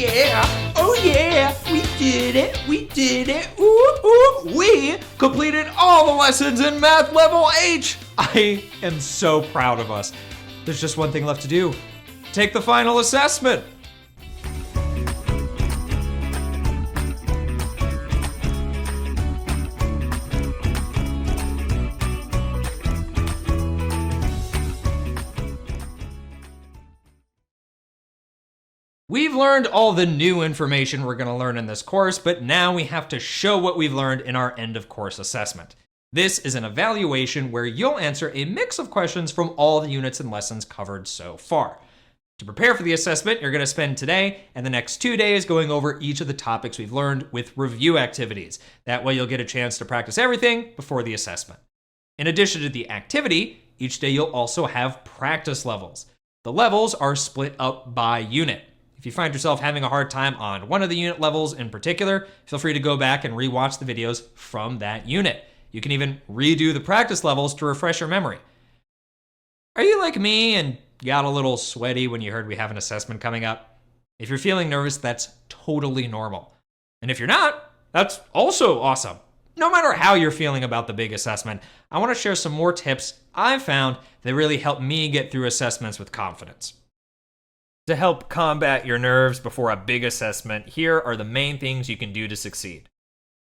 yeah, oh yeah, we did it, ooh, ooh, we completed all the lessons in Math Level H. I am so proud of us. There's just one thing left to do. Take the final assessment. We've learned all the new information we're going to learn in this course, but now we have to show what we've learned in our end of course assessment. This is an evaluation where you'll answer a mix of questions from all the units and lessons covered so far. To prepare for the assessment, you're going to spend today and the next 2 days going over each of the topics we've learned with review activities. That way you'll get a chance to practice everything before the assessment. In addition to the activity, each day you'll also have practice levels. The levels are split up by unit. If you find yourself having a hard time on one of the unit levels in particular, feel free to go back and rewatch the videos from that unit. You can even redo the practice levels to refresh your memory. Are you like me and got a little sweaty when you heard we have an assessment coming up? If you're feeling nervous, that's totally normal. And if you're not, that's also awesome. No matter how you're feeling about the big assessment, I want to share some more tips I've found that really help me get through assessments with confidence. To help combat your nerves before a big assessment, here are the main things you can do to succeed.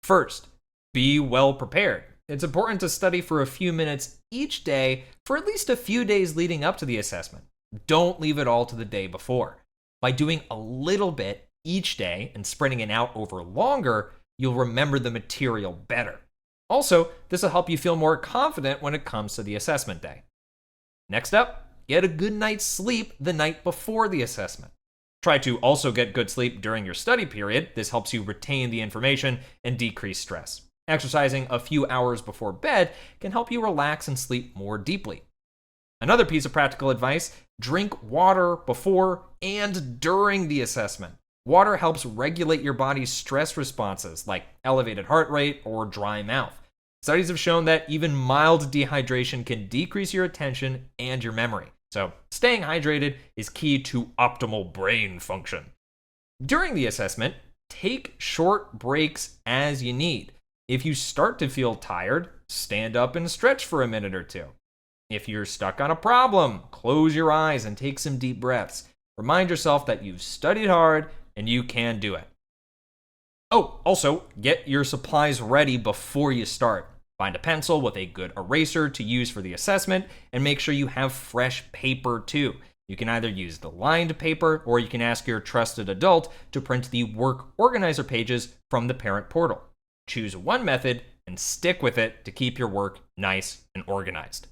First, be well prepared. It's important to study for a few minutes each day for at least a few days leading up to the assessment. Don't leave it all to the day before. By doing a little bit each day and spreading it out over longer, you'll remember the material better. Also, this will help you feel more confident when it comes to the assessment day. Next up, get a good night's sleep the night before the assessment. Try to also get good sleep during your study period. This helps you retain the information and decrease stress. Exercising a few hours before bed can help you relax and sleep more deeply. Another piece of practical advice, drink water before and during the assessment. Water helps regulate your body's stress responses like elevated heart rate or dry mouth. Studies have shown that even mild dehydration can decrease your attention and your memory. So staying hydrated is key to optimal brain function. During the assessment, take short breaks as you need. If you start to feel tired, stand up and stretch for a minute or two. If you're stuck on a problem, close your eyes and take some deep breaths. Remind yourself that you've studied hard and you can do it. Oh, also, get your supplies ready before you start. Find a pencil with a good eraser to use for the assessment, and make sure you have fresh paper too. You can either use the lined paper, or you can ask your trusted adult to print the work organizer pages from the parent portal. Choose one method and stick with it to keep your work nice and organized.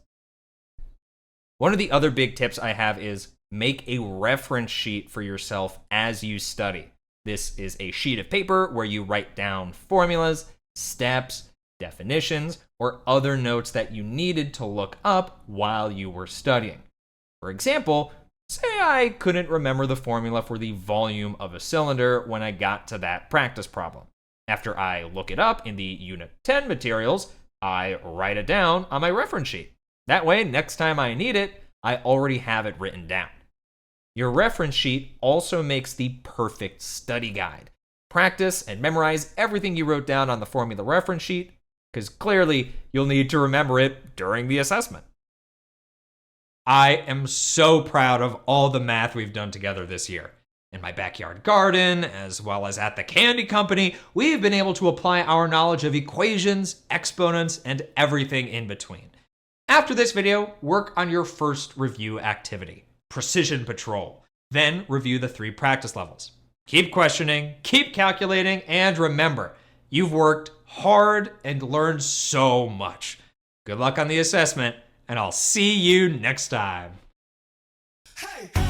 One of the other big tips I have is make a reference sheet for yourself as you study. This is a sheet of paper where you write down formulas, steps, definitions, or other notes that you needed to look up while you were studying. For example, say I couldn't remember the formula for the volume of a cylinder when I got to that practice problem. After I look it up in the Unit 10 materials, I write it down on my reference sheet. That way, next time I need it, I already have it written down. Your reference sheet also makes the perfect study guide. Practice and memorize everything you wrote down on the formula reference sheet, because clearly you'll need to remember it during the assessment. I am so proud of all the math we've done together this year. In my backyard garden, as well as at the candy company, we've been able to apply our knowledge of equations, exponents, and everything in between. After this video, work on your first review activity, Precision Patrol. Then review the 3 practice levels. Keep questioning, keep calculating, and remember, you've worked hard and learned so much. Good luck on the assessment, and I'll see you next time. Hey!